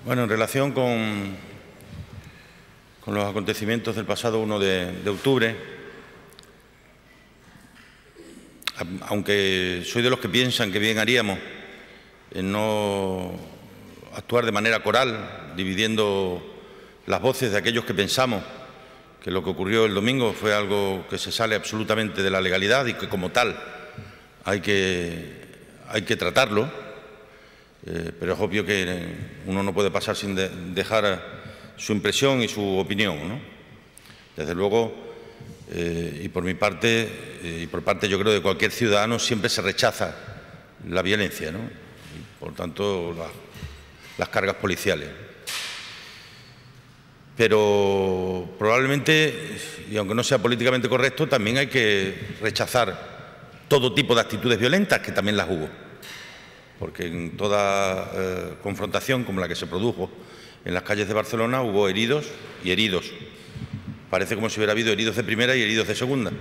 Bueno, en relación con los acontecimientos del pasado 1 de octubre, aunque soy de los que piensan que bien haríamos en no actuar de manera coral, dividiendo las voces de aquellos que pensamos que lo que ocurrió el domingo fue algo que se sale absolutamente de la legalidad y que como tal hay que tratarlo, pero es obvio que uno no puede pasar sin dejar su impresión y su opinión, ¿no? Desde luego, y por mi parte, y por parte yo creo de cualquier ciudadano, siempre se rechaza la violencia, ¿no? Y, por tanto, las cargas policiales. Pero probablemente, y aunque no sea políticamente correcto, también hay que rechazar todo tipo de actitudes violentas, que también las hubo. Porque en toda confrontación como la que se produjo en las calles de Barcelona hubo heridos y heridos. Parece como si hubiera habido heridos de primera y heridos de segunda.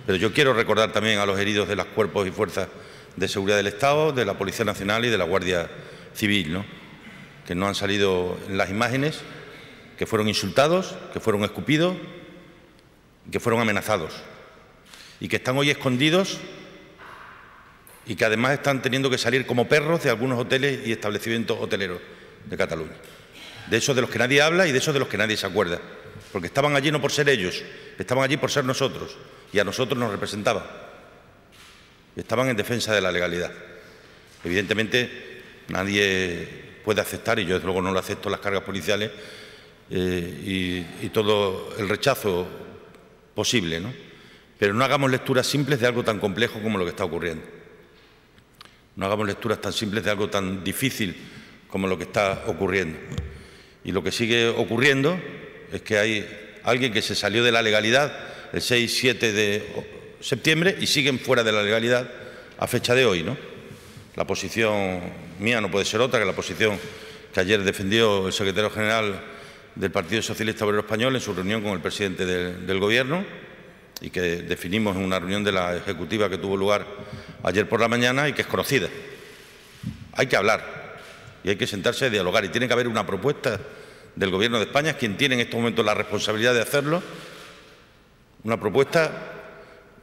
Pero yo quiero recordar también a los heridos de los cuerpos y fuerzas de seguridad del Estado, de la Policía Nacional y de la Guardia Civil, ¿no? Que no han salido en las imágenes, que fueron insultados, que fueron escupidos, que fueron amenazados y que están hoy escondidos y que además están teniendo que salir como perros de algunos hoteles y establecimientos hoteleros de Cataluña. De esos de los que nadie habla y de esos de los que nadie se acuerda, porque estaban allí no por ser ellos, estaban allí por ser nosotros y a nosotros nos representaban. Estaban en defensa de la legalidad. Evidentemente nadie puede aceptar, y yo desde luego no lo acepto, las cargas policiales y todo el rechazo posible, ¿no? Pero no hagamos lecturas simples de algo tan complejo como lo que está ocurriendo. No hagamos lecturas tan simples de algo tan difícil como lo que está ocurriendo. Y lo que sigue ocurriendo es que hay alguien que se salió de la legalidad el 6-7 de septiembre y siguen fuera de la legalidad a fecha de hoy, ¿no? La posición mía no puede ser otra que la posición que ayer defendió el secretario general del Partido Socialista Obrero Español en su reunión con el presidente del Gobierno y que definimos en una reunión de la ejecutiva que tuvo lugar ayer por la mañana y que es conocida. Hay que hablar y hay que sentarse a dialogar y tiene que haber una propuesta del Gobierno de España, es quien tiene en estos momentos la responsabilidad de hacerlo, una propuesta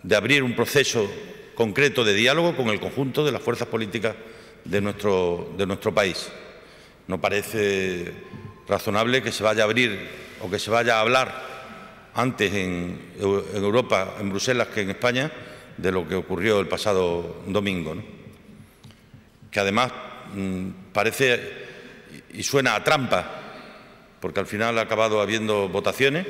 de abrir un proceso concreto de diálogo con el conjunto de las fuerzas políticas de nuestro país. No parece razonable que se vaya a abrir o que se vaya a hablar antes en Europa, en Bruselas, que en España, de lo que ocurrió el pasado domingo, ¿no? Que además parece y suena a trampa, porque al final ha acabado habiendo votaciones.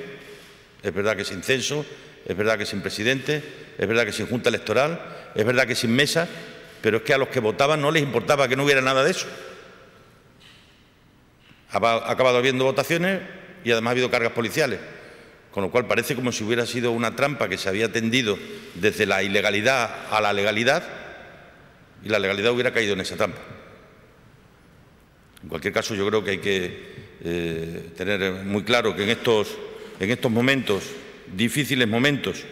Es verdad que sin censo, es verdad que sin presidente, es verdad que sin junta electoral, es verdad que sin mesa, pero es que a los que votaban no les importaba que no hubiera nada de eso. Ha acabado habiendo votaciones y además ha habido cargas policiales, con lo cual parece como si hubiera sido una trampa que se había tendido desde la ilegalidad a la legalidad y la legalidad hubiera caído en esa trampa. En cualquier caso, yo creo que hay que tener muy claro que en estos momentos, difíciles momentos,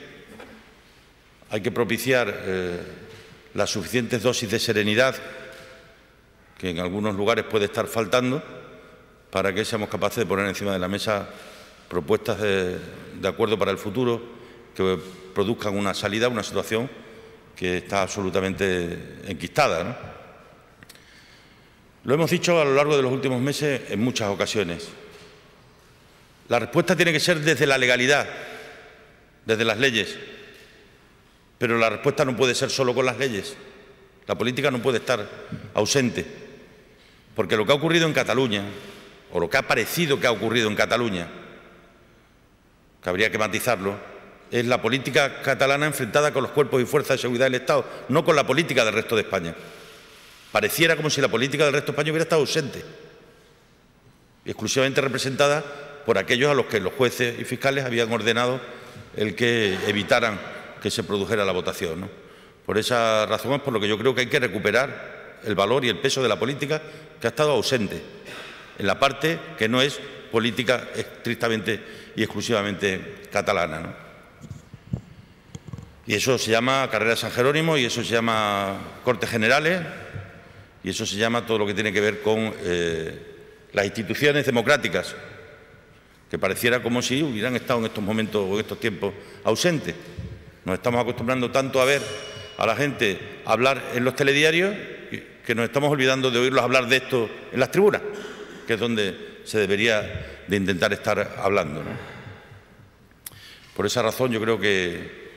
hay que propiciar las suficientes dosis de serenidad que en algunos lugares puede estar faltando para que seamos capaces de poner encima de la mesa propuestas de acuerdo para el futuro que produzcan una salida a una situación que está absolutamente enquistada, ¿no? Lo hemos dicho a lo largo de los últimos meses en muchas ocasiones. La respuesta tiene que ser desde la legalidad, desde las leyes, pero la respuesta no puede ser solo con las leyes. La política no puede estar ausente, porque lo que ha ocurrido en Cataluña, o lo que ha parecido que ha ocurrido en Cataluña, que habría que matizarlo, es la política catalana enfrentada con los cuerpos y fuerzas de seguridad del Estado, no con la política del resto de España. Pareciera como si la política del resto de España hubiera estado ausente, exclusivamente representada por aquellos a los que los jueces y fiscales habían ordenado el que evitaran que se produjera la votación, ¿no? Por esa razón es por lo que yo creo que hay que recuperar el valor y el peso de la política que ha estado ausente en la parte que no es política estrictamente y exclusivamente catalana, ¿no? Y eso se llama Carrera San Jerónimo, y eso se llama Cortes Generales, y eso se llama todo lo que tiene que ver con las instituciones democráticas, que pareciera como si hubieran estado en estos momentos o en estos tiempos ausentes. Nos estamos acostumbrando tanto a ver a la gente hablar en los telediarios que nos estamos olvidando de oírlos hablar de esto en las tribunas, que es donde se debería de intentar estar hablando, ¿no? Por esa razón yo creo que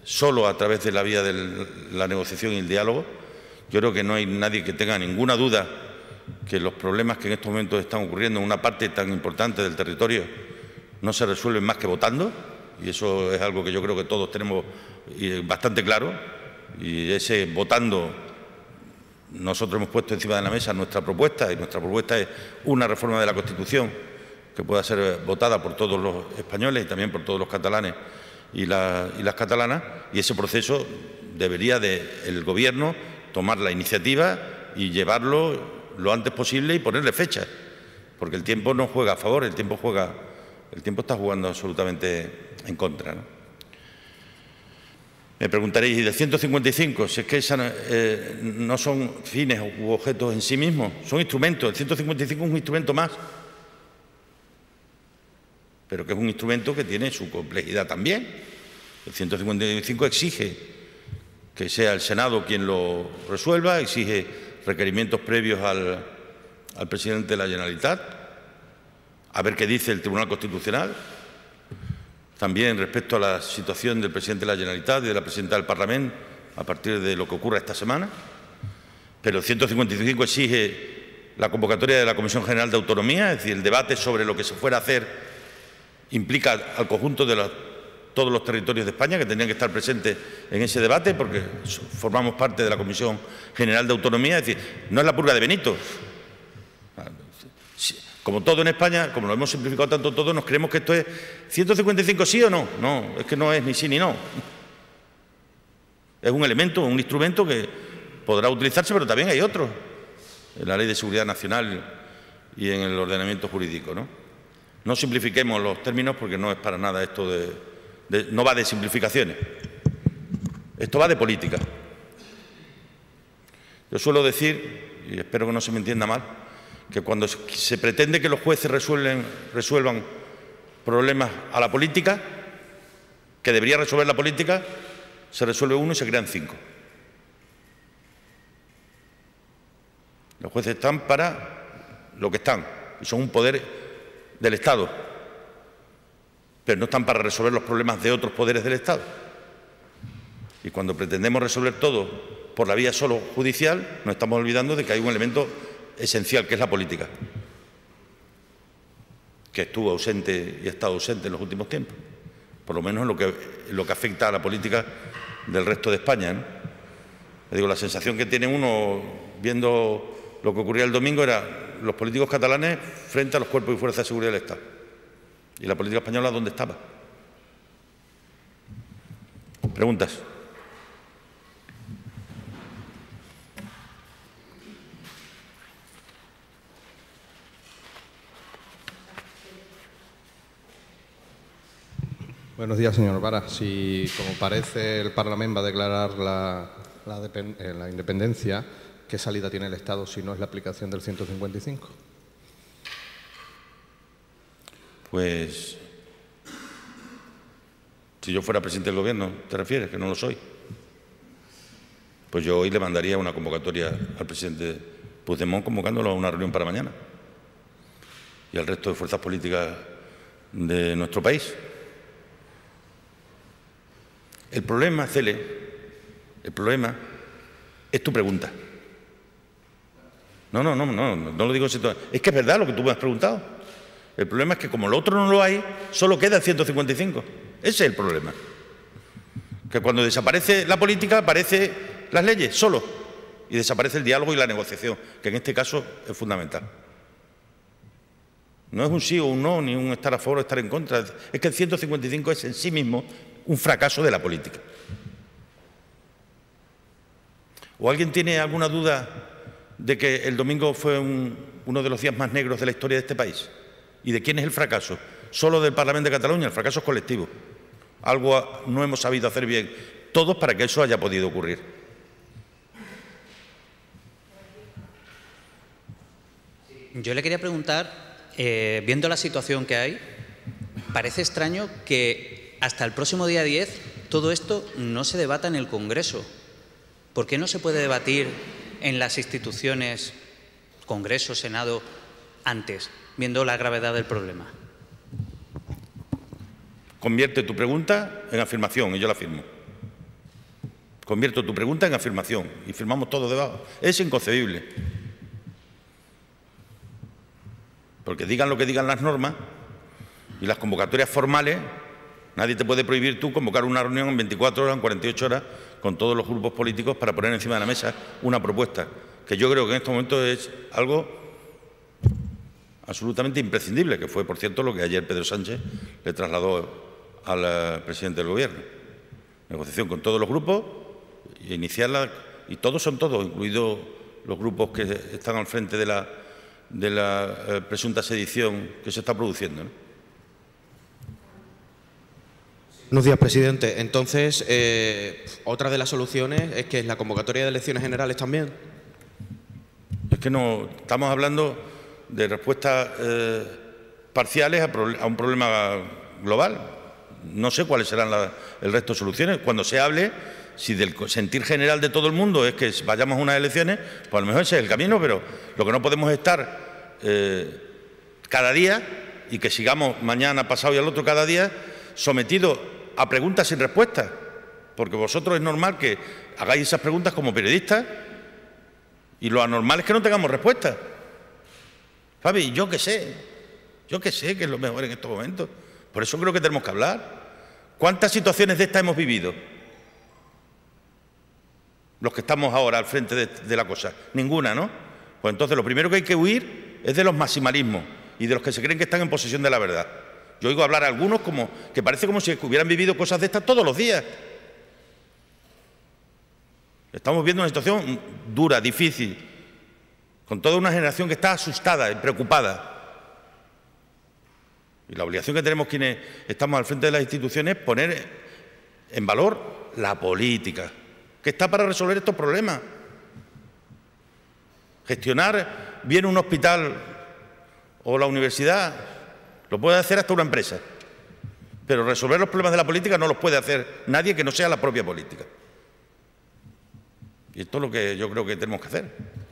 solo a través de la vía de la negociación y el diálogo, yo creo que no hay nadie que tenga ninguna duda que los problemas que en estos momentos están ocurriendo en una parte tan importante del territorio no se resuelven más que votando, y eso es algo que yo creo que todos tenemos bastante claro, y ese votando nosotros hemos puesto encima de la mesa nuestra propuesta, y nuestra propuesta es una reforma de la Constitución que pueda ser votada por todos los españoles y también por todos los catalanes y las catalanas, y ese proceso debería el Gobierno tomar la iniciativa y llevarlo lo antes posible y ponerle fechas, porque el tiempo no juega a favor, el tiempo está jugando absolutamente en contra, ¿no? Me preguntaréis, ¿y del 155? Si es que no son fines u objetos en sí mismos, son instrumentos. El 155 es un instrumento más, pero que es un instrumento que tiene su complejidad también. El 155 exige que sea el Senado quien lo resuelva, exige requerimientos previos al presidente de la Generalitat, a ver qué dice el Tribunal Constitucional, también respecto a la situación del presidente de la Generalitat y de la presidenta del Parlamento a partir de lo que ocurra esta semana. Pero el 155 exige la convocatoria de la Comisión General de Autonomía, es decir, el debate sobre lo que se fuera a hacer implica al conjunto de todos los territorios de España que tendrían que estar presentes en ese debate, porque formamos parte de la Comisión General de Autonomía. Es decir, no es la purga de Benito. Como todo en España, como lo hemos simplificado tanto todo, nos creemos que esto es 155 sí o no. No, es que no es ni sí ni no. Es un elemento, un instrumento que podrá utilizarse, pero también hay otros, en la Ley de Seguridad Nacional y en el ordenamiento jurídico, ¿no? No simplifiquemos los términos porque no es para nada esto no va de simplificaciones. Esto va de política. Yo suelo decir, y espero que no se me entienda mal, que cuando se pretende que los jueces resuelvan problemas a la política, que debería resolver la política, se resuelve uno y se crean 5. Los jueces están para lo que están, y son un poder del Estado, pero no están para resolver los problemas de otros poderes del Estado. Y cuando pretendemos resolver todo por la vía solo judicial, nos estamos olvidando de que hay un elemento esencial, que es la política, que estuvo ausente y ha estado ausente en los últimos tiempos, por lo menos en lo que afecta a la política del resto de España, ¿no? Le digo, la sensación que tiene uno viendo lo que ocurría el domingo era los políticos catalanes frente a los cuerpos y fuerzas de seguridad del Estado. ¿Y la política española dónde estaba? ¿Preguntas? Buenos días, señor Vara. Si, como parece, el Parlamento va a declarar la independencia, ¿qué salida tiene el Estado si no es la aplicación del 155? Pues, si yo fuera presidente del Gobierno, ¿te refieres? Que no lo soy. Pues yo hoy le mandaría una convocatoria al presidente Puigdemont convocándolo a una reunión para mañana y al resto de fuerzas políticas de nuestro país. El problema, Cele, el problema es tu pregunta. No lo digo en sentido. Es que es verdad lo que tú me has preguntado. El problema es que como lo otro no lo hay, solo queda el 155. Ese es el problema. Que cuando desaparece la política, aparecen las leyes, solo. Y desaparece el diálogo y la negociación, que en este caso es fundamental. No es un sí o un no, ni un estar a favor o estar en contra. Es que el 155 es en sí mismo un fracaso de la política. ¿O alguien tiene alguna duda de que el domingo fue uno de los días más negros de la historia de este país? ¿Y de quién es el fracaso? ¿Solo del Parlamento de Cataluña? El fracaso es colectivo. Algo no hemos sabido hacer bien todos para que eso haya podido ocurrir. Yo le quería preguntar, viendo la situación que hay, parece extraño que hasta el próximo día 10 todo esto no se debata en el Congreso. ¿Por qué no se puede debatir en las instituciones, Congreso, Senado, antes, viendo la gravedad del problema? Convierte tu pregunta en afirmación y yo la firmo. Convierto tu pregunta en afirmación y firmamos todos debajo. Es inconcebible. Porque digan lo que digan las normas y las convocatorias formales, nadie te puede prohibir tú convocar una reunión en 24 horas, en 48 horas, con todos los grupos políticos para poner encima de la mesa una propuesta, que yo creo que en estos momentos es algo absolutamente imprescindible, que fue, por cierto, lo que ayer Pedro Sánchez le trasladó al presidente del Gobierno. Negociación con todos los grupos, iniciarla, y todos son todos, incluidos los grupos que están al frente de la presunta sedición que se está produciendo, ¿no? Buenos días, presidente. Entonces, otra de las soluciones es que es la convocatoria de elecciones generales también. Es que no estamos hablando de respuestas parciales a un problema global. No sé cuáles serán el resto de soluciones. Cuando se hable, si del sentir general de todo el mundo es que vayamos a unas elecciones, pues a lo mejor ese es el camino, pero lo que no podemos es estar cada día y que sigamos mañana, pasado y al otro cada día sometidos a preguntas sin respuestas, porque vosotros es normal que hagáis esas preguntas como periodistas y lo anormal es que no tengamos respuestas. Fabi, yo qué sé que es lo mejor en estos momentos. Por eso creo que tenemos que hablar. ¿Cuántas situaciones de estas hemos vivido? Los que estamos ahora al frente de la cosa. Ninguna, ¿no? Pues entonces lo primero que hay que huir es de los maximalismos y de los que se creen que están en posesión de la verdad. Yo oigo hablar a algunos como que parece como si hubieran vivido cosas de estas todos los días. Estamos viendo una situación dura, difícil, con toda una generación que está asustada y preocupada. Y la obligación que tenemos quienes estamos al frente de las instituciones es poner en valor la política, que está para resolver estos problemas. Gestionar bien un hospital o la universidad lo puede hacer hasta una empresa, pero resolver los problemas de la política no los puede hacer nadie que no sea la propia política. Y esto es lo que yo creo que tenemos que hacer.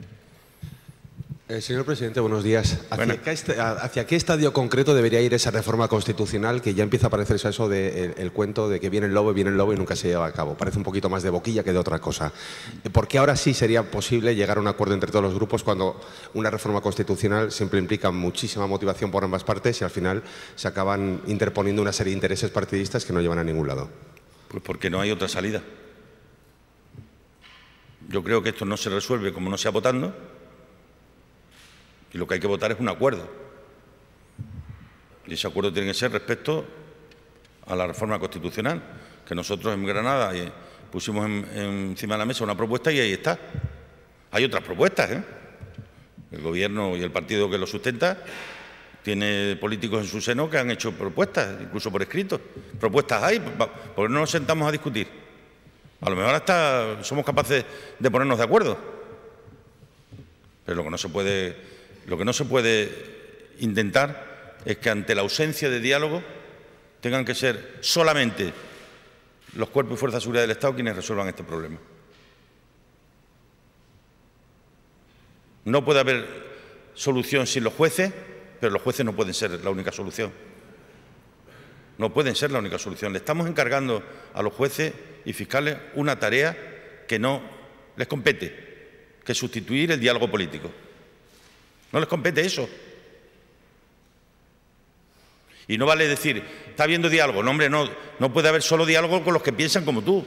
Señor presidente, buenos días. ¿Hacia qué estadio concreto debería ir esa reforma constitucional que ya empieza a parecerse a eso del cuento de que viene el lobo y nunca se lleva a cabo? Parece un poquito más de boquilla que de otra cosa. ¿Por qué ahora sí sería posible llegar a un acuerdo entre todos los grupos cuando una reforma constitucional siempre implica muchísima motivación por ambas partes y al final se acaban interponiendo una serie de intereses partidistas que no llevan a ningún lado? Pues porque no hay otra salida. Yo creo que esto no se resuelve como no sea votando. Y lo que hay que votar es un acuerdo. Y ese acuerdo tiene que ser respecto a la reforma constitucional, que nosotros en Granada pusimos encima de la mesa una propuesta y ahí está. Hay otras propuestas, ¿eh? El Gobierno y el partido que lo sustenta tiene políticos en su seno que han hecho propuestas, incluso por escrito. Propuestas hay, ¿por qué no nos sentamos a discutir? A lo mejor hasta somos capaces de ponernos de acuerdo. Pero lo que no se puede intentar es que ante la ausencia de diálogo tengan que ser solamente los cuerpos y fuerzas de seguridad del Estado quienes resuelvan este problema. No puede haber solución sin los jueces, pero los jueces no pueden ser la única solución. No pueden ser la única solución. Le estamos encargando a los jueces y fiscales una tarea que no les compete, que es sustituir el diálogo político. No les compete eso. Y no vale decir, está habiendo diálogo. No, hombre, no puede haber solo diálogo con los que piensan como tú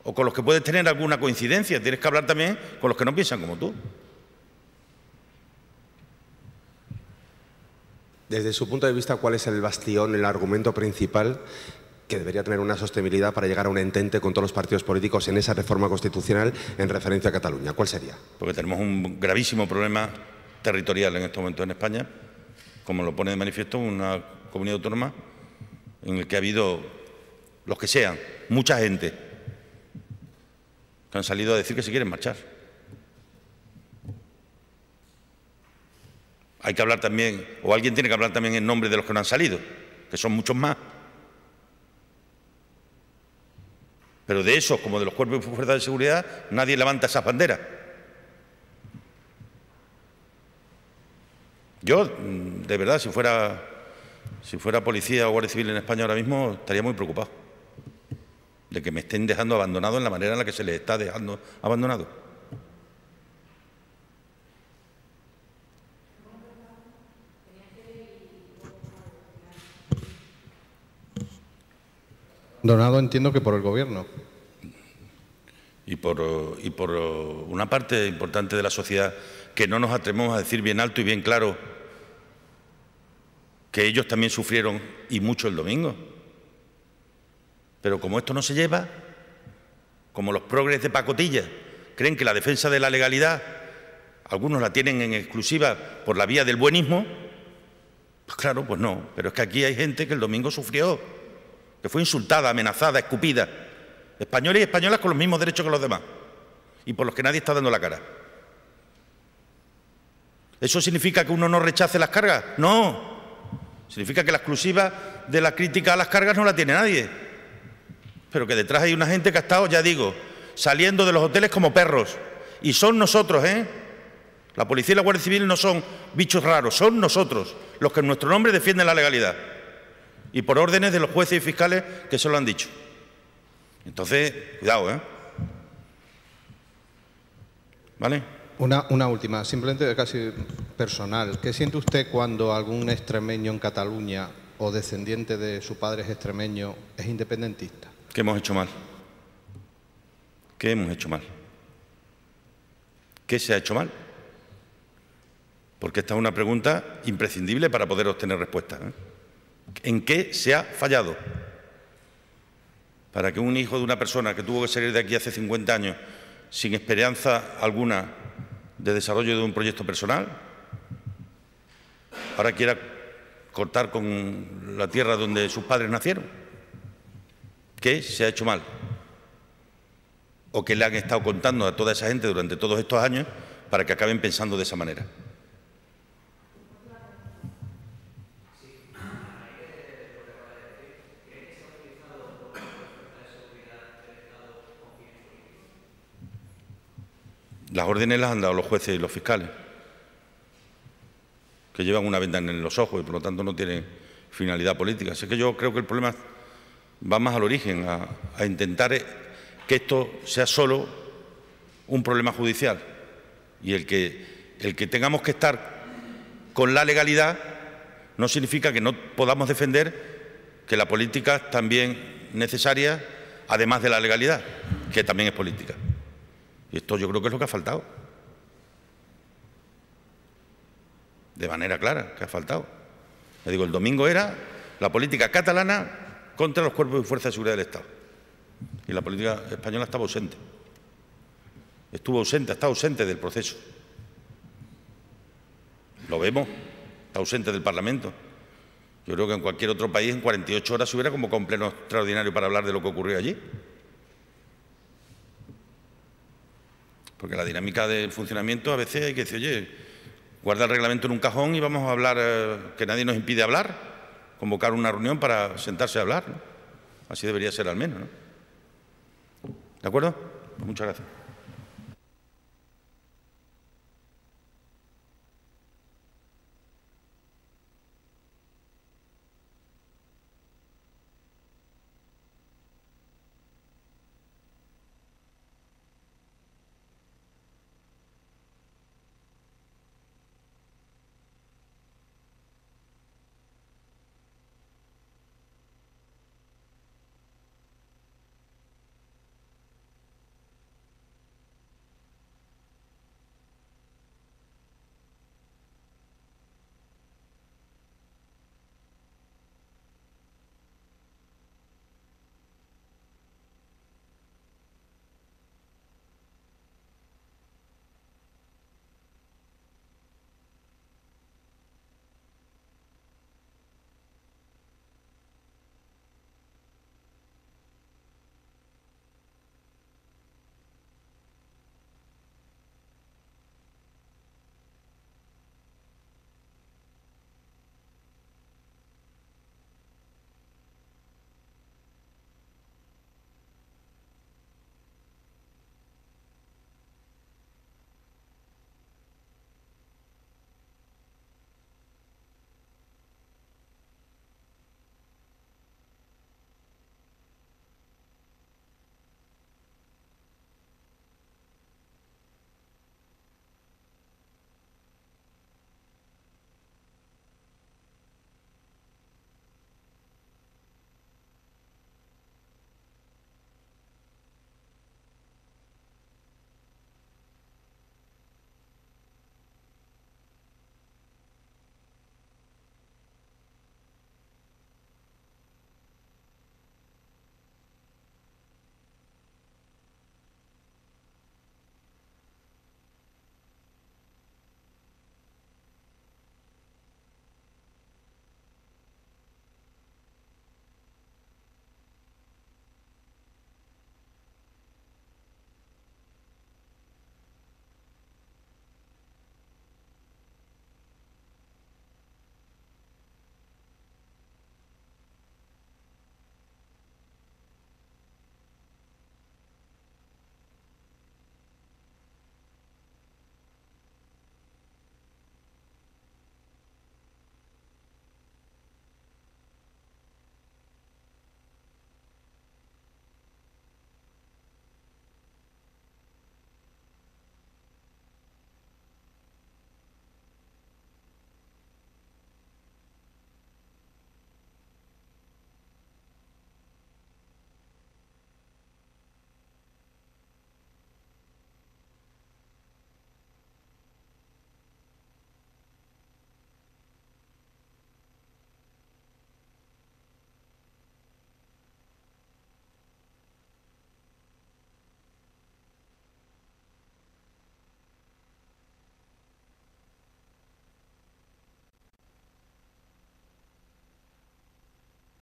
o con los que puedes tener alguna coincidencia. Tienes que hablar también con los que no piensan como tú. Desde su punto de vista, ¿cuál es el bastión, el argumento principal que debería tener una sostenibilidad para llegar a un entente con todos los partidos políticos en esa reforma constitucional en referencia a Cataluña? ¿Cuál sería? Porque tenemos un gravísimo problema territorial en este momento en España, como lo pone de manifiesto una comunidad autónoma en el que ha habido, los que sean, mucha gente que han salido a decir que se quieren marchar. hay que hablar también, o alguien tiene que hablar también en nombre de los que no han salido, que son muchos más. Pero de esos, como de los cuerpos y fuerzas de seguridad, nadie levanta esas banderas. Yo, de verdad, si fuera policía o guardia civil en España ahora mismo, estaría muy preocupado de que me estén dejando abandonado en la manera en la que se les está dejando abandonado. Abandonado entiendo que por el Gobierno. Y por una parte importante de la sociedad que no nos atrevemos a decir bien alto y bien claro que ellos también sufrieron y mucho el domingo. Pero como esto no se lleva, como los progres de pacotilla creen que la defensa de la legalidad, algunos la tienen en exclusiva por la vía del buenismo, pues claro, pues no. Pero es que aquí hay gente que el domingo sufrió, que fue insultada, amenazada, escupida. Españoles y españolas con los mismos derechos que los demás y por los que nadie está dando la cara. ¿Eso significa que uno no rechace las cargas? No. Significa que la exclusiva de la crítica a las cargas no la tiene nadie. Pero que detrás hay una gente que ha estado, ya digo, saliendo de los hoteles como perros. Y son nosotros, ¿eh? La policía y la Guardia Civil no son bichos raros, son nosotros los que en nuestro nombre defienden la legalidad. Y por órdenes de los jueces y fiscales que se lo han dicho. Entonces, cuidado, ¿eh? ¿Vale? Una última, simplemente casi personal. ¿Qué siente usted cuando algún extremeño en Cataluña o descendiente de su padre es extremeño es independentista? ¿Qué hemos hecho mal? ¿Qué hemos hecho mal? ¿Qué se ha hecho mal? Porque esta es una pregunta imprescindible para poder obtener respuesta, ¿eh? ¿En qué se ha fallado? Para que un hijo de una persona que tuvo que salir de aquí hace 50 años sin esperanza alguna de desarrollo de un proyecto personal, ahora quiera cortar con la tierra donde sus padres nacieron. ¿Qué se ha hecho mal? ¿O qué le han estado contando a toda esa gente durante todos estos años para que acaben pensando de esa manera? Las órdenes las han dado los jueces y los fiscales, que llevan una venda en los ojos y por lo tanto no tienen finalidad política. Así que yo creo que el problema va más al origen, a intentar que esto sea solo un problema judicial y el que tengamos que estar con la legalidad no significa que no podamos defender que la política es también necesaria, además de la legalidad, que también es política. Y esto yo creo que es lo que ha faltado. De manera clara, que ha faltado. Le digo, el domingo era la política catalana contra los cuerpos y fuerzas de seguridad del Estado. Y la política española estaba ausente. Estuvo ausente, está ausente del proceso. Lo vemos, está ausente del Parlamento. Yo creo que en cualquier otro país en 48 horas se hubiera convocado un pleno extraordinario para hablar de lo que ocurrió allí. Porque la dinámica del funcionamiento a veces hay que decir, oye, guarda el reglamento en un cajón y vamos a hablar, que nadie nos impide hablar, convocar una reunión para sentarse a hablar, ¿no? Así debería ser al menos, ¿no? ¿De acuerdo? Pues muchas gracias.